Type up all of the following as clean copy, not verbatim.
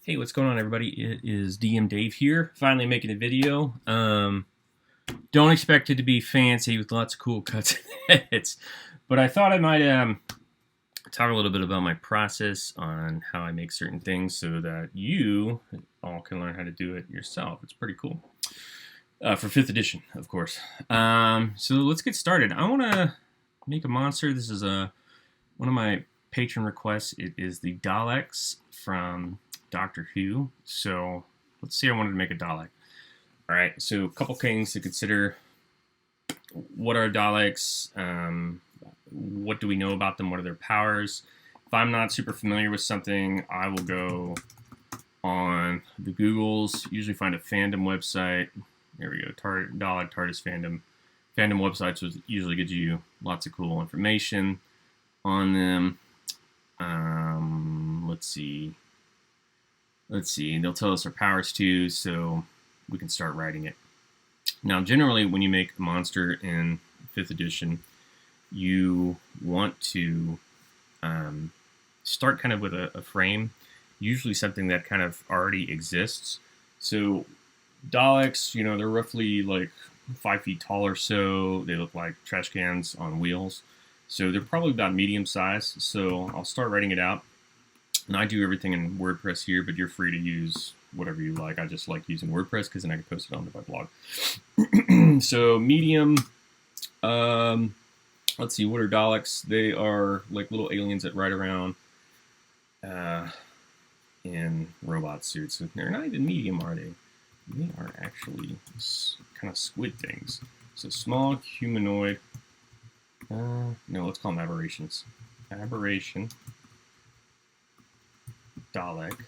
Hey, what's going on, everybody? It is DMDave here, finally making a video. Don't expect it to be fancy with lots of cool cuts and edits, but I thought I might talk a little bit about my process on how I make certain things so that you all can learn how to do it yourself. It's pretty cool. For 5th edition, of course. So let's get started. I want to make a monster. This is one of my patron requests. It is the Daleks from Doctor Who. So let's see, I wanted to make a Dalek. All right, so a couple things to consider. What are Daleks? What do we know about them? What are their powers? If I'm not super familiar with something, I will go on the Googles, usually find a fandom website. There we go, Dalek TARDIS fandom. Fandom websites will usually give you lots of cool information on them. Let's see. They'll tell us our powers too, so we can start writing it. Now, generally, when you make a monster in 5th edition, you want to start kind of with a frame, usually something that kind of already exists. So Daleks, they're roughly like 5 feet tall or so. They look like trash cans on wheels. So they're probably about medium size. So I'll start writing it out. And I do everything in WordPress here, but you're free to use whatever you like. I just like using WordPress because then I can post it onto my blog. So medium, let's see, what are Daleks? They are like little aliens that ride around in robot suits. They're not even medium, are they? They are actually kind of squid things. So small, humanoid. No, let's call them aberrations. Aberration. Dalek,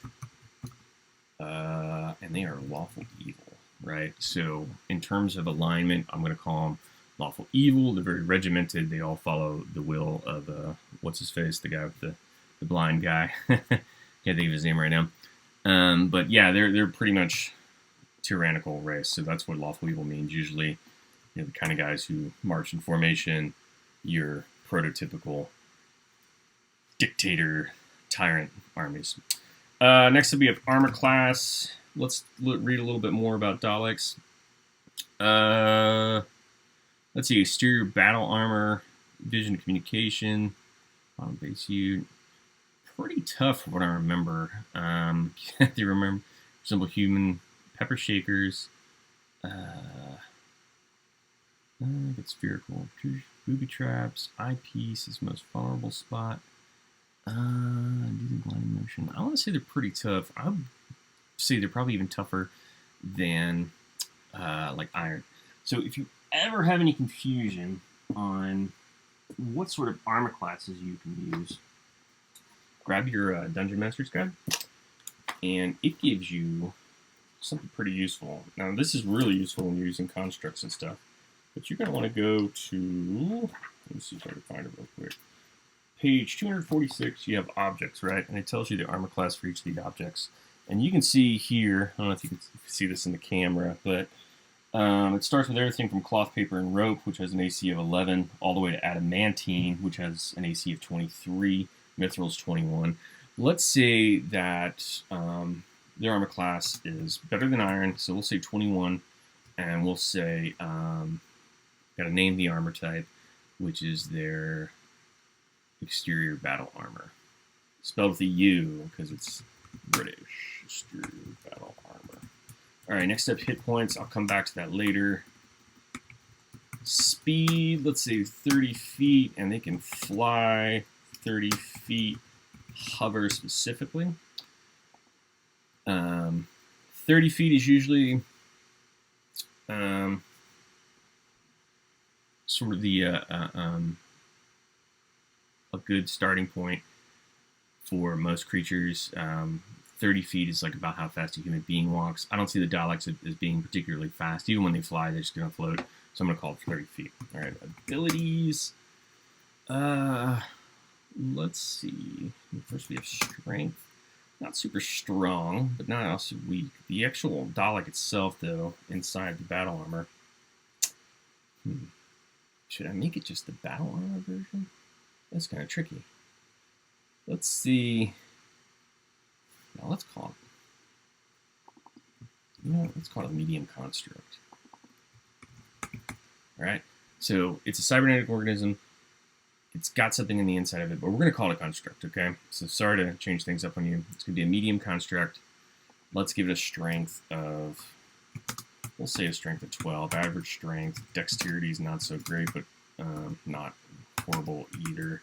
and they are lawful evil, right? So in terms of alignment, I'm going to call them lawful evil. They're very regimented. They all follow the will of, what's his face, the guy with the blind guy. Can't think of his name right now. But yeah, they're pretty much tyrannical race. So that's what lawful evil means. Usually, the kind of guys who march in formation, your prototypical dictator tyrant armies. Next up, we have armor class. Let's read a little bit more about Daleks. Let's see, exterior battle armor, vision communication, bottom base unit. Pretty tough from what I remember. Can't you remember? Resemble human, pepper shakers. Get spherical, booby traps, eyepiece is most vulnerable spot. Using blinding motion. I want to say they're pretty tough. I would say they're probably even tougher than like iron. So if you ever have any confusion on what sort of armor classes you can use, grab your Dungeon Master's Guide, and it gives you something pretty useful. Now, this is really useful when you're using constructs and stuff, but you're going to want to go to, let me see if I can find it real quick. Page 246, you have objects, right? And it tells you the armor class for each of the objects. And you can see here, I don't know if you can see this in the camera, but it starts with everything from cloth, paper, and rope, which has an AC of 11, all the way to adamantine, which has an AC of 23, mithril's 21. Let's say that their armor class is better than iron, so we'll say 21, and we'll say, got to name the armor type, which is their exterior battle armor. Spelled with a U because it's British. Exterior battle armor. Alright, next up, hit points. I'll come back to that later. Speed, let's say 30 feet, and they can fly 30 feet, hover specifically. 30 feet is usually sort of the a good starting point for most creatures. 30 feet is like about how fast a human being walks. I don't see the Daleks as being particularly fast. Even when they fly, they're just going to float. So I'm going to call it 30 feet. All right, abilities. Let's see. First we have strength. Not super strong, but not also weak. The actual Dalek itself, though, inside the battle armor. Should I make it just the battle armor version? That's kind of tricky. Let's see. Now let's call it let's call it a medium construct. All right. So it's a cybernetic organism. It's got something in the inside of it, but we're going to call it a construct, okay? So sorry to change things up on you. It's going to be a medium construct. Let's give it a strength of, we'll say a strength of 12. Average strength. Dexterity is not so great, but not horrible either.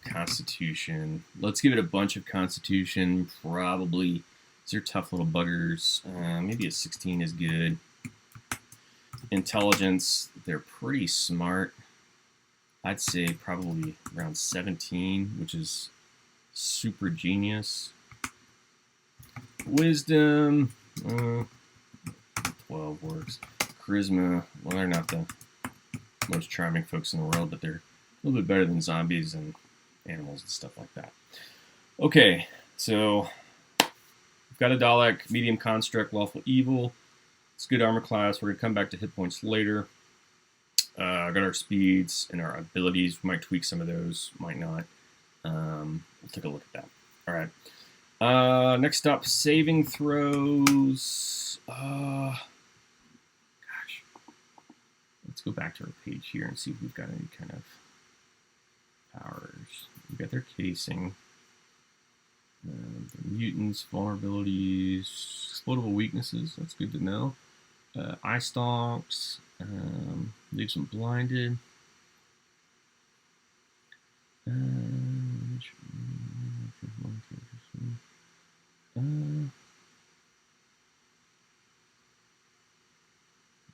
Constitution. Let's give it a bunch of constitution. Probably, these are tough little buggers. Maybe a 16 is good. Intelligence, they're pretty smart. I'd say probably around 17, which is super genius. Wisdom, 12 works. Charisma, well, they're not the most charming folks in the world, but they're a little bit better than zombies and animals and stuff like that. Okay, so we've got a Dalek, medium construct, lawful evil. It's good armor class. We're going to come back to hit points later. Got our speeds and our abilities. We might tweak some of those, might not. We'll take a look at that. All right. Next up, saving throws. Gosh. Let's go back to our page here and see if we've got any kind of powers. We've got their casing. Their mutants, vulnerabilities, explodable weaknesses. That's good to know. Eye stalks. Leaves them blinded.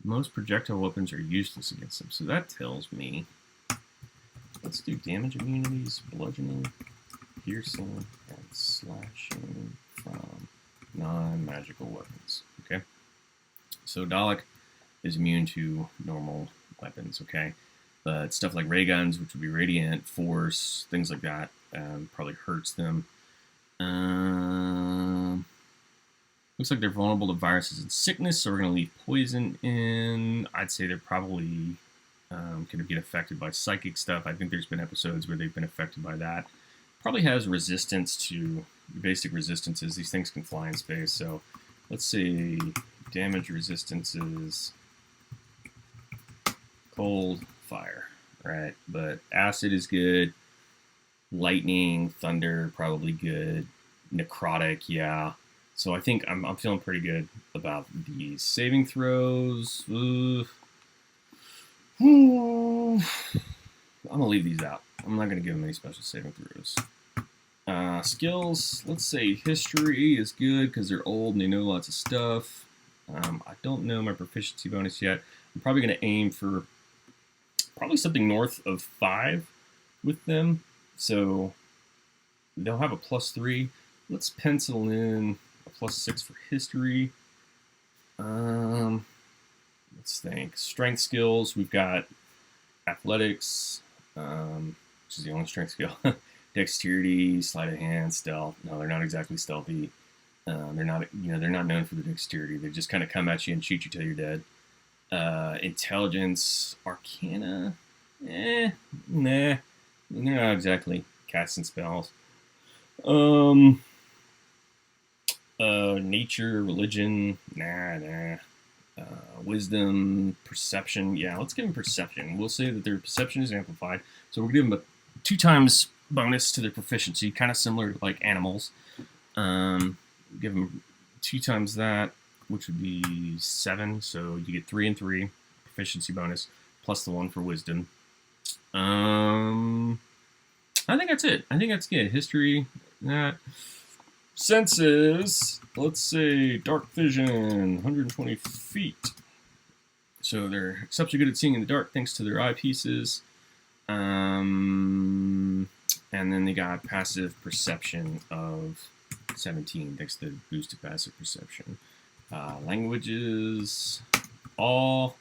Most projectile weapons are useless against them, so that tells me. Let's do damage immunities, bludgeoning, piercing, and slashing from non-magical weapons. Okay, so Dalek is immune to normal weapons, okay? But stuff like ray guns, which would be radiant, force, things like that, probably hurts them. Looks like they're vulnerable to viruses and sickness, so we're going to leave poison in. I'd say they're probably going to get affected by psychic stuff. I think there's been episodes where they've been affected by that. Probably has resistance to basic resistances. These things can fly in space, so let's see, damage resistances. Cold, fire, right? But acid is good. Lightning, thunder, probably good. Necrotic, yeah. So I think I'm feeling pretty good about these saving throws. I'm gonna leave these out. I'm not gonna give them any special saving throws. Skills, let's say history is good because they're old and they know lots of stuff. I don't know my proficiency bonus yet. I'm probably gonna aim for probably something north of 5 with them. So they'll have a +3. Let's pencil in a +6 for history. Let's think. Strength skills, we've got athletics, which is the only strength skill. Dexterity, sleight of hand, stealth. No, they're not exactly stealthy. They're not known for the dexterity. They just kind of come at you and shoot you till you're dead. Intelligence, arcana, nah. They're not exactly casting spells. Nature, religion, nah. Wisdom, perception, yeah, let's give them perception. We'll say that their perception is amplified, so we'll give them a 2 times bonus to their proficiency, kind of similar to like animals. Give them 2 times that, which would be 7, so you get 3 and 3 proficiency bonus plus the 1 for wisdom. I think that's it. I think that's good. History, that. Senses, let's say dark vision, 120 feet. So they're exceptionally good at seeing in the dark thanks to their eyepieces. And then they got passive perception of 17 thanks to the boosted passive perception. Languages, all.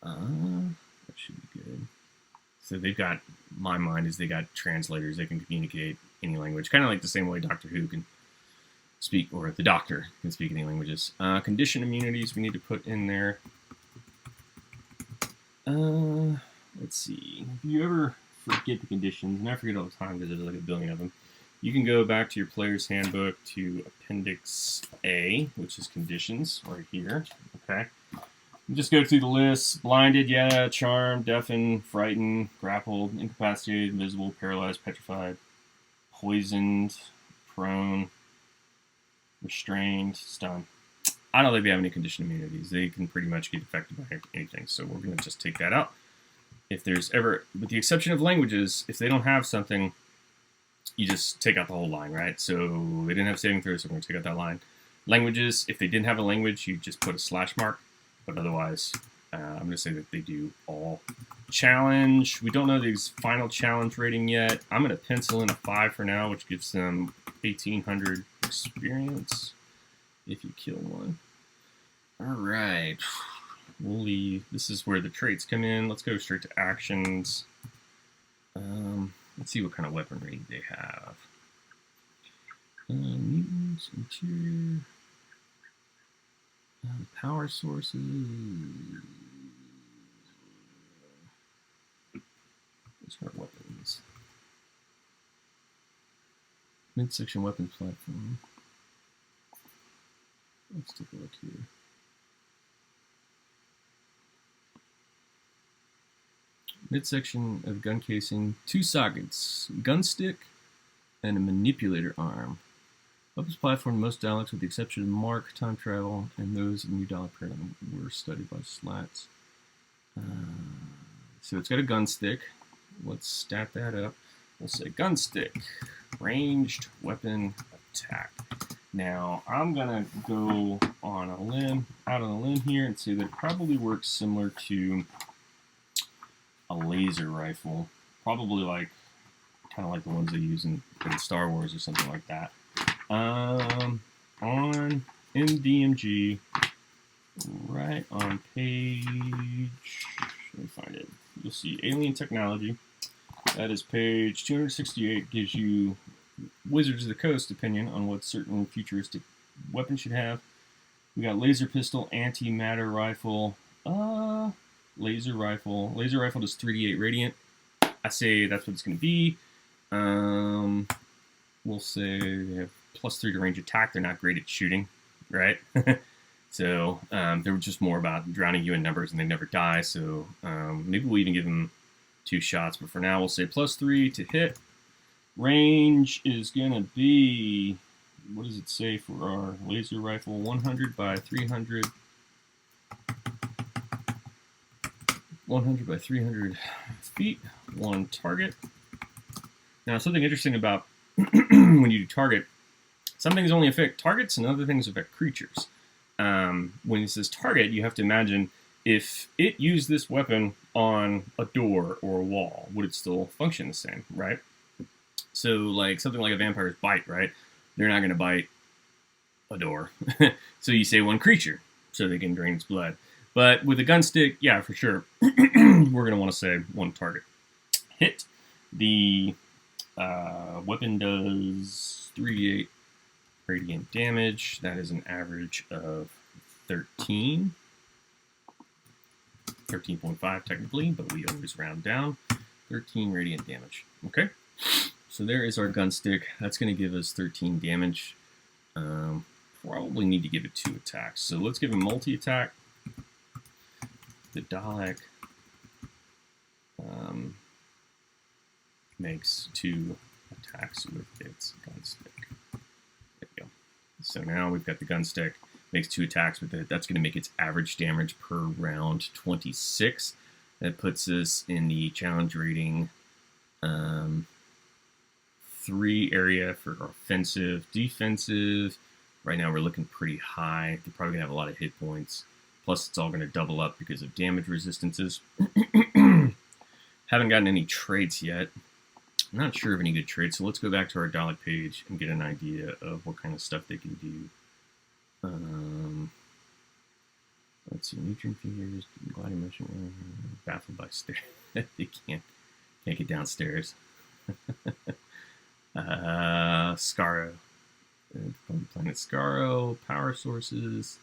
That should be good. So they've got, my mind is they got translators. They can communicate any language, kind of like the same way Doctor Who can speak, or the Doctor can speak any languages. Condition immunities we need to put in there. Let's see. If you ever forget the conditions, and I forget all the time because there's like a billion of them, you can go back to your player's handbook to Appendix A, which is conditions, right here. Okay. You just go through the list. Blinded, yeah. Charmed, deafened, frightened, grappled, incapacitated, invisible, paralyzed, petrified, poisoned, prone, restrained, stunned. I don't think they have any condition immunities. They can pretty much get affected by anything, so we're going to just take that out. If there's ever, with the exception of languages, if they don't have something, you just take out the whole line, right? So they didn't have saving throws, so we're going to take out that line. Languages, if they didn't have a language, you just put a slash mark. But otherwise, I'm going to say that they do all. Challenge, we don't know the final challenge rating yet. I'm going to pencil in a 5 for now, which gives them 1,800 experience if you kill one. All right. We'll leave. This is where the traits come in. Let's go straight to actions. Let's see what kind of weaponry they have. Mutants, interior, power sources. Those are weapons. Midsection weapons platform. Let's take a look here. Midsection of gun casing, 2 sockets, gun stick, and a manipulator arm. Weapons platform, most Daleks, with the exception of Mark, time travel, and those in New Dalek paradigm were studied by slats. So it's got a gun stick. Let's stat that up. We'll say gun stick, ranged weapon attack. Now I'm gonna go on a limb, out on a limb here, and say that it probably works similar to a laser rifle, probably like kind of like the ones they use in Star Wars or something like that. On DMG, right on page, let me find it. You'll see alien technology. That is page 268. Gives you Wizards of the Coast opinion on what certain futuristic weapons should have. We got laser pistol, antimatter rifle. Laser rifle. Laser rifle does 3d8 radiant. I say that's what it's going to be. We'll say they have +3 to range attack. They're not great at shooting, right? So they were just more about drowning you in numbers and they never die. So maybe we'll even give them 2 shots. But for now, we'll say +3 to hit. Range is going to be, what does it say for our laser rifle? 100 by 300. 100 by 300 feet, 1 target. Now, something interesting about when you do target, some things only affect targets and other things affect creatures. When it says target, you have to imagine if it used this weapon on a door or a wall, would it still function the same, right? So, like something like a vampire's bite, right? They're not going to bite a door. So you say 1 creature, so they can drain its blood. But with a gun stick, yeah, for sure, we're going to want to say 1 target. Hit. The weapon does 3d8 radiant damage. That is an average of 13. 13.5 technically, but we always round down. 13 radiant damage. Okay? So there is our gun stick. That's going to give us 13 damage. Probably need to give it 2 attacks. So let's give him multi-attack. The Dalek makes 2 attacks with its gun stick. There we go. So now we've got the gun stick, makes 2 attacks with it. That's going to make its average damage per round 26. That puts us in the challenge rating 3 area for offensive, defensive. Right now we're looking pretty high. They're probably going to have a lot of hit points. Plus, it's all going to double up because of damage resistances. Haven't gotten any traits yet. I'm not sure of any good traits, so let's go back to our Dalek page and get an idea of what kind of stuff they can do. Let's see, nutrient figures, gliding motion, baffled by stairs. They can't get downstairs. Scaro. Planet Scaro, power sources.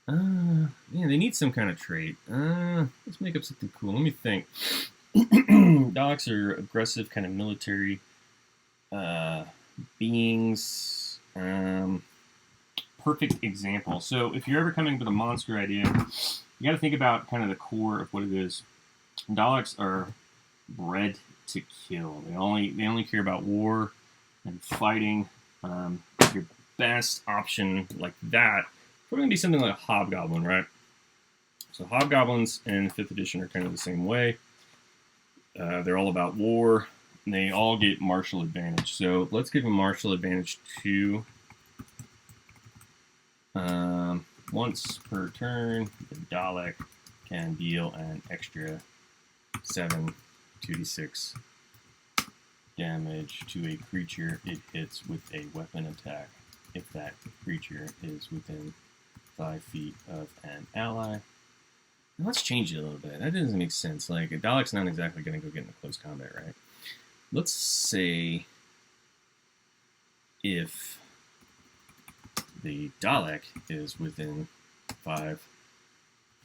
Man, they need some kind of trait. Let's make up something cool. Let me think. Daleks are aggressive, kind of military. beings. Perfect example. So if you're ever coming with a monster idea, you got to think about kind of the core of what it is. Daleks are bred to kill. They only care about war and fighting. Your best option like that probably going to be something like a hobgoblin, right? So hobgoblins in 5th edition are kind of the same way. They're all about war. And they all get martial advantage. So let's give them martial advantage to once per turn, the Dalek can deal an extra 7 2d6 damage to a creature it hits with a weapon attack if that creature is within 5 feet of an ally. Now let's change it a little bit. That doesn't make sense. Like, a Dalek's not exactly going to go get into close combat, right? Let's say if the Dalek is within 5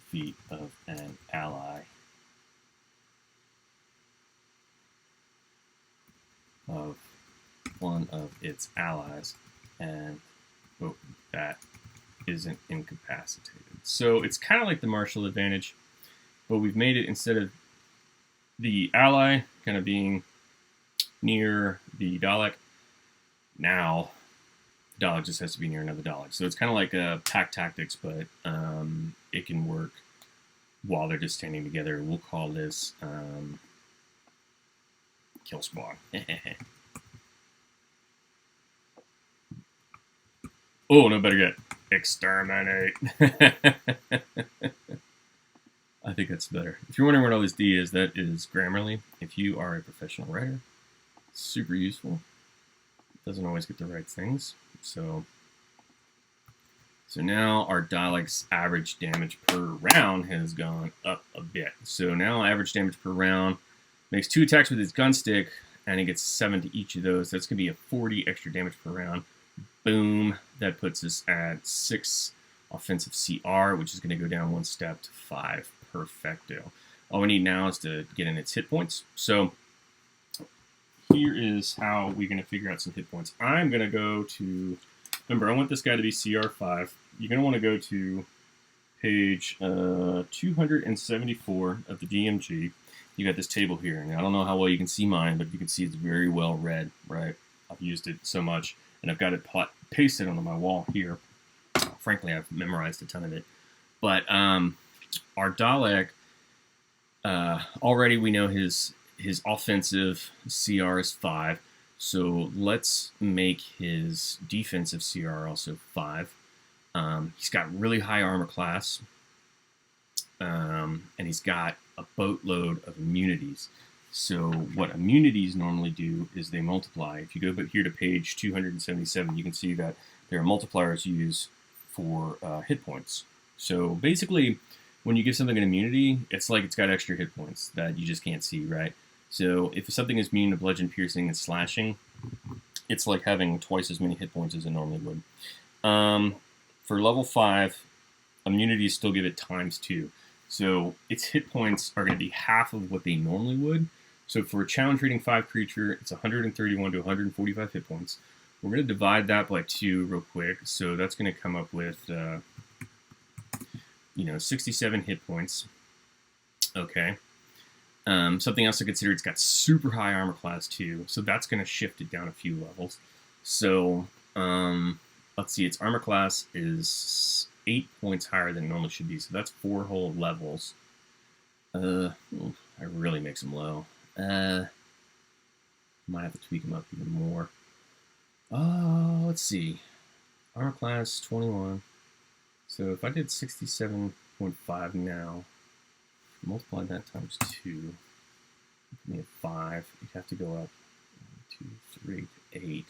feet of an ally of one of its allies, and that isn't incapacitated. So it's kind of like the martial advantage, but we've made it, instead of the ally kind of being near the Dalek, now Dalek just has to be near another Dalek. So it's kind of like a pack tactics, but it can work while they're just standing together. We'll call this kill spawn. Oh, no, better yet, exterminate. I think that's better. If you're wondering what all this D is, that is Grammarly. If you are a professional writer, it's super useful. It doesn't always get the right things. So now our Dalek's average damage per round has gone up a bit. So now average damage per round makes 2 attacks with his gun stick, and he gets 7 to each of those. That's going to be a 40 extra damage per round. Boom. That puts us at 6 offensive CR, which is going to go down 1 step to 5. Perfecto. All we need now is to get in its hit points. So here is how we're going to figure out some hit points. I'm going to go to, remember, I want this guy to be CR5. You're going to want to go to page 274 of the DMG. You got this table here, and I don't know how well you can see mine, but you can see it's very well read, right? I've used it so much, and I've got it pasted onto my wall here. Frankly, I've memorized a ton of it. But our Dalek, already we know his offensive CR is 5, so let's make his defensive CR also 5. He's got really high armor class, and he's got a boatload of immunities. So what immunities normally do is they multiply. If you go here to page 277, you can see that there are multipliers used for hit points. So basically, when you give something an immunity, it's like it's got extra hit points that you just can't see, right? So if something is immune to bludgeon, piercing, and slashing, it's like having twice as many hit points as it normally would. For level 5, immunities still give it ×2. So its hit points are going to be half of what they normally would. So for a challenge rating 5 creature, it's 131 to 145 hit points. We're going to divide that by 2 real quick. So that's going to come up with, 67 hit points. Okay. Something else to consider, it's got super high armor class too. So that's going to shift it down a few levels. So let's see, its armor class is 8 points higher than it normally should be. So that's 4 whole levels. I really makes them low. Might have to tweak them up even more. Let's see. Armor class 21. So if I did 67.5 now, multiply that times 2, give me a 5. You'd have to go up 1, 2, 3 to 8.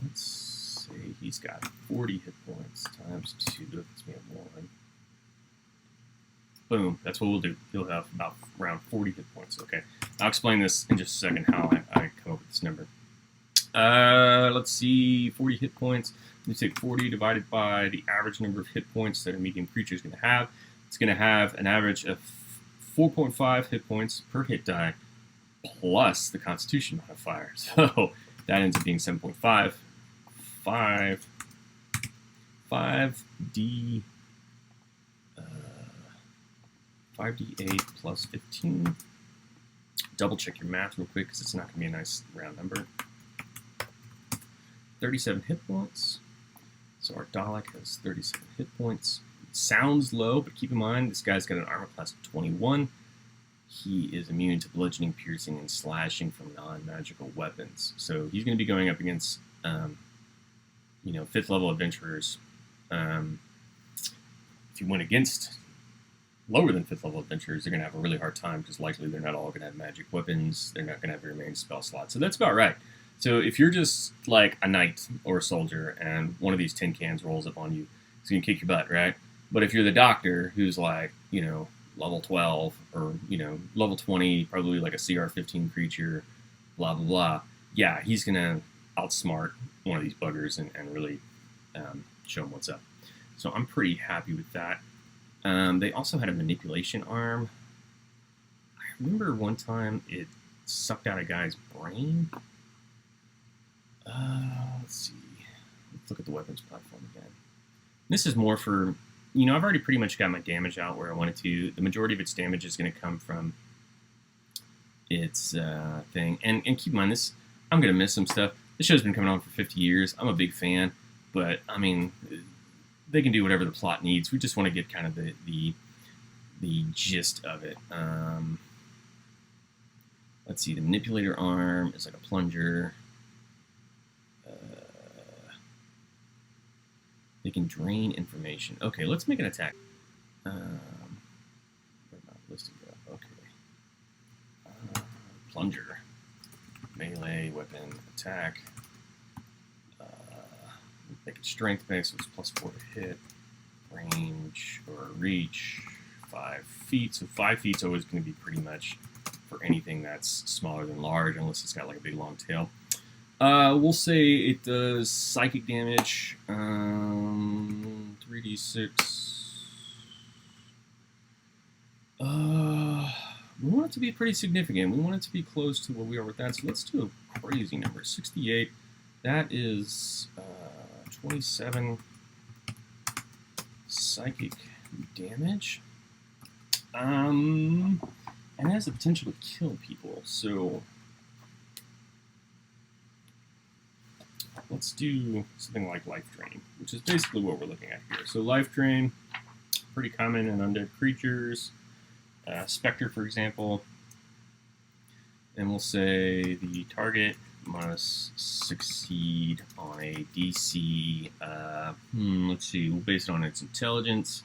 Let's say he's got 40 hit points times 2. That gives me a 1. Boom. That's what we'll do. He'll have about around 40 hit points. Okay. I'll explain this in just a second, how I come up with this number. Let's see. 40 hit points. You take 40 divided by the average number of hit points that a medium creature is going to have. It's going to have an average of 4.5 hit points per hit die. plus the Constitution modifier. So that ends up being 7.5. 5d 5d8 plus 15. Double check your math real quick because it's not going to be a nice round number. 37 hit points. So our Dalek has 37 hit points. It sounds low, but keep in mind this guy's got an armor class of 21. He is immune to bludgeoning, piercing, and slashing from non-magical weapons. So he's going to be going up against, 5th level adventurers. If you went against lower than 5th level adventurers, they're going to have a really hard time because likely they're not all going to have magic weapons. They're not going to have very many spell slots. So that's about right. So if you're just like a knight or a soldier and one of these tin cans rolls up on you, it's going to kick your butt, right? But if you're the doctor who's like, level 12 or, level 20, probably like a CR 15 creature, blah, blah, blah. Yeah, he's going to outsmart one of these buggers and really show him what's up. So I'm pretty happy with that. They also had a manipulation arm. I remember one time it sucked out a guy's brain. Let's see. Let's look at the weapons platform again. This is more for, I've already pretty much got my damage out where I wanted to. The majority of its damage is going to come from its thing. And keep in mind, I'm going to miss some stuff. This show's been coming on for 50 years. I'm a big fan. But, I mean, they can do whatever the plot needs. We just want to get kind of the gist of it. Let's see. The manipulator arm is like a plunger. They can drain information. Okay, let's make an attack. Where'd my listing go? Okay. Plunger. Melee, weapon, attack. Make it strength based, so it's plus 4 to hit. Range or reach, 5 feet. So 5 feet's always going to be pretty much for anything that's smaller than large, unless it's got like a big long tail. We'll say it does psychic damage, 3d6. We want it to be pretty significant. We want it to be close to what we are with that. So let's do a crazy number, 68. That is 27 psychic damage. And it has the potential to kill people. So let's do something like Life Drain, which is basically what we're looking at here. So Life Drain, pretty common in undead creatures. Spectre, for example. And we'll say the target must succeed on a DC, let's see, we'll base it on its intelligence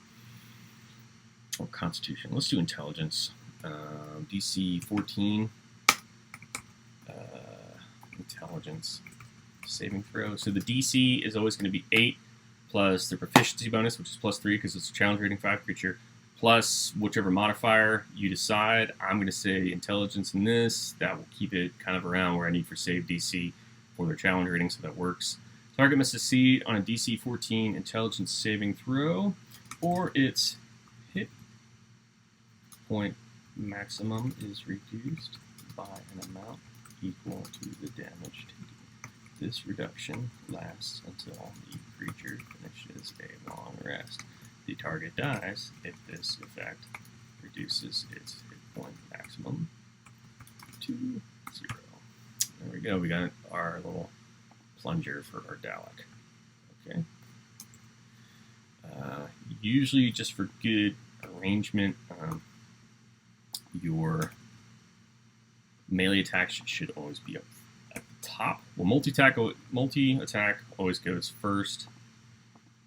or constitution. Let's do intelligence. DC 14. Intelligence saving throw. So the DC is always going to be 8 plus the proficiency bonus, which is plus 3 because it's a challenge rating 5 creature, plus whichever modifier you decide. I'm going to say intelligence in this. That will keep it kind of around where I need for save DC for their challenge rating, so that works. Target must succeed on a DC 14 intelligence saving throw, or its hit point maximum is reduced by an amount equal to the damage taken. This reduction lasts until the creature finishes a long rest. The target dies if this effect reduces its hit point maximum to 0. There we go. We got our little plunger for our Dalek. Okay. Usually, just for good arrangement, your melee attack should always be up at the top. Well, multi-attack always goes first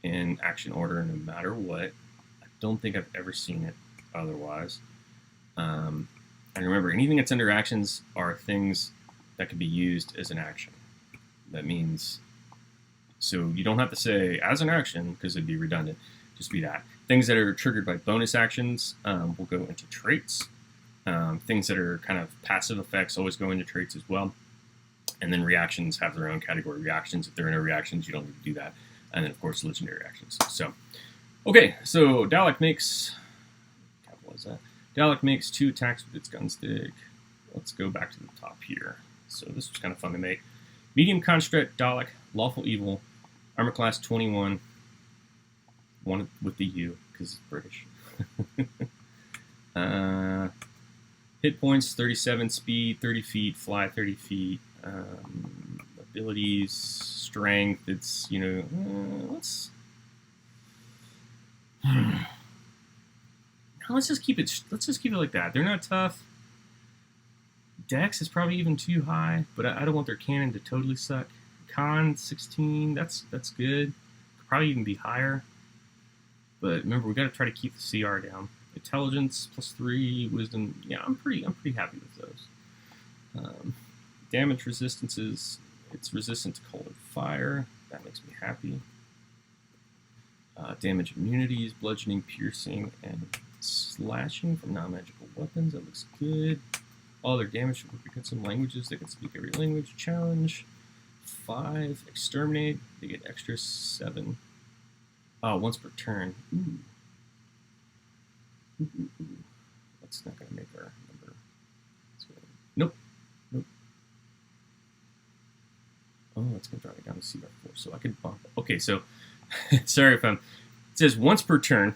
in action order, no matter what. I don't think I've ever seen it otherwise. And remember, anything that's under actions are things that can be used as an action. That means, so you don't have to say as an action because it'd be redundant. Just be that. Things that are triggered by bonus actions will go into traits. Things that are kind of passive effects always go into traits as well. And then reactions have their own category reactions. If there are no reactions, you don't need to do that. And then, of course, legendary actions. So, okay, so Dalek makes, capitalize that. Dalek makes 2 attacks with its gun stick. let's go back to the top here. So this was kind of fun to make. Medium construct, Dalek, lawful evil, armor class 21, one with the U because it's British. Hit points 37, speed 30 feet, fly 30 feet. Abilities, strength. It's let's just keep it. Let's just keep it like that. They're not tough. Dex is probably even too high, but I don't want their cannon to totally suck. Con 16. That's good. Could probably even be higher. But remember, we got to try to keep the CR down. Intelligence +3, wisdom. Yeah, I'm pretty happy with those. Damage resistances. It's resistant to cold and fire. That makes me happy. Damage immunities, bludgeoning, piercing, and slashing from non-magical weapons. That looks good. All their damage should work against some languages. They can speak every language. Challenge 5. Exterminate. They get extra 7. Once per turn. Ooh. That's not going to make our number. Nope. Oh, it's going to drive it down to CR4, so I could bump. Okay, so sorry if it says once per turn,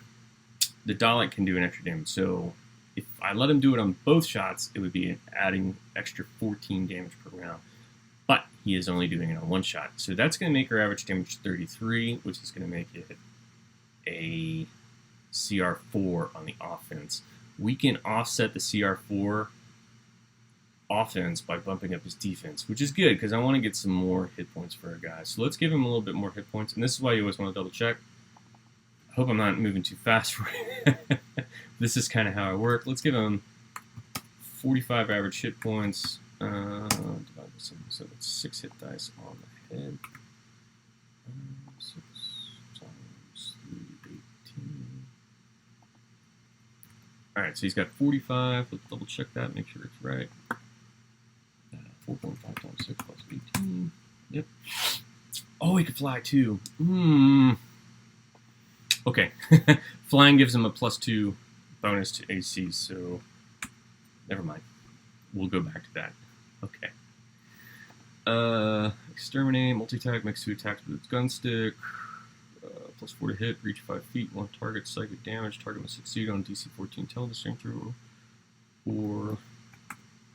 the Dalek can do an extra damage. So if I let him do it on both shots, it would be adding extra 14 damage per round. But he is only doing it on one shot. So that's going to make our average damage 33, which is going to make it a CR4 on the offense. We can offset the CR4 offense by bumping up his defense, which is good because I want to get some more hit points for our guys. So let's give him a little bit more hit points, and this is why you always want to double check. I hope I'm not moving too fast for you. This is kind of how I work. Let's give him 45 average hit points. Divided by 7, so that's 6 hit dice on the head. 6 times 3, 18. Alright, so he's got 45. Let's double check that, make sure it's right. 4.5 times 6 plus 18. Yep. Oh, he could fly too. Okay. Flying gives him a +2 bonus to AC, so never mind. We'll go back to that. Okay. Exterminate, multi-attack, makes 2 attacks with its gun stick. +4 to hit, reach 5 feet, 1 target, psychic damage. Target must succeed on DC 14 intelligence strength throw, or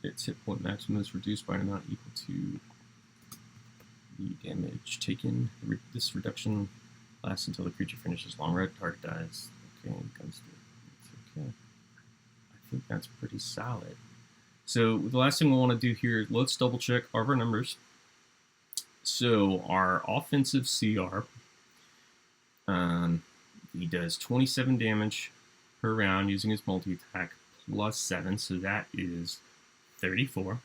its hit point maximum is reduced by an amount equal to the damage taken. This reduction lasts until the creature finishes long red, target dies. Okay, gun stick. It's okay. I think that's pretty solid. So the last thing we want to do here is let's double check our numbers. So our offensive CR, he does 27 damage per round using his multi-attack +7, so that is 34.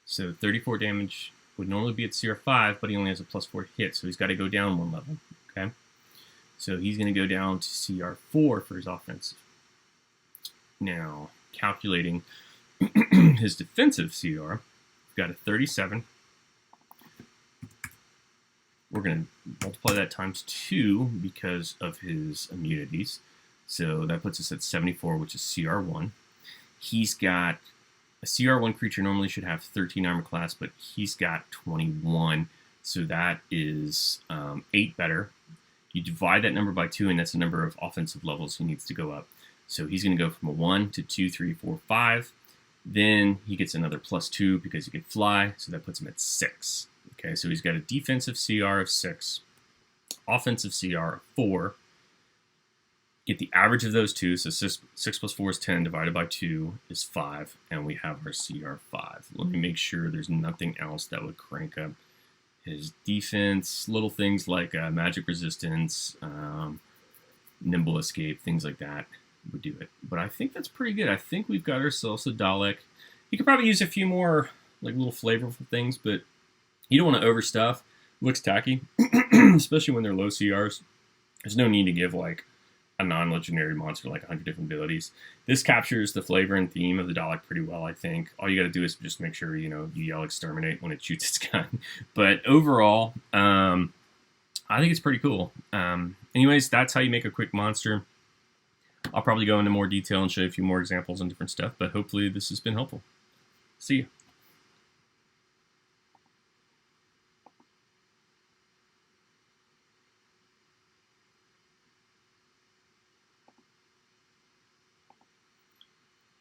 So 34 damage would normally be at CR5, but he only has a +4 hit, so he's got to go down 1 level. Okay, so he's going to go down to CR4 for his offensive. Now, calculating his defensive CR, we've got a 37. We're going to multiply that times 2 because of his immunities. So that puts us at 74, which is CR1. He's got a CR1 creature normally should have 13 armor class, but he's got 21. So that is 8 better. You divide that number by 2, and that's the number of offensive levels he needs to go up. So he's going to go from a 1 to 2, 3, 4, 5. Then he gets another +2 because he can fly, so that puts him at 6. Okay, so he's got a defensive CR of 6, offensive CR of 4. Get the average of those two, so 6 plus 4 is 10, divided by 2 is 5, and we have our CR 5. Let me make sure there's nothing else that would crank up his defense. Little things like magic resistance, nimble escape, things like that would do it. But I think that's pretty good. I think we've got ourselves a Dalek. You could probably use a few more like little flavorful things, but you don't want to overstuff. It looks tacky, especially when they're low CRs. There's no need to give like a non-legendary monster like 100 different abilities. This captures the flavor and theme of the Dalek pretty well, I think. All you got to do is just make sure, you yell exterminate when it shoots its gun. But overall, I think it's pretty cool. Anyways, that's how you make a quick monster. I'll probably go into more detail and show you a few more examples and different stuff, but hopefully this has been helpful. See ya.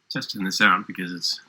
Testing this out because it's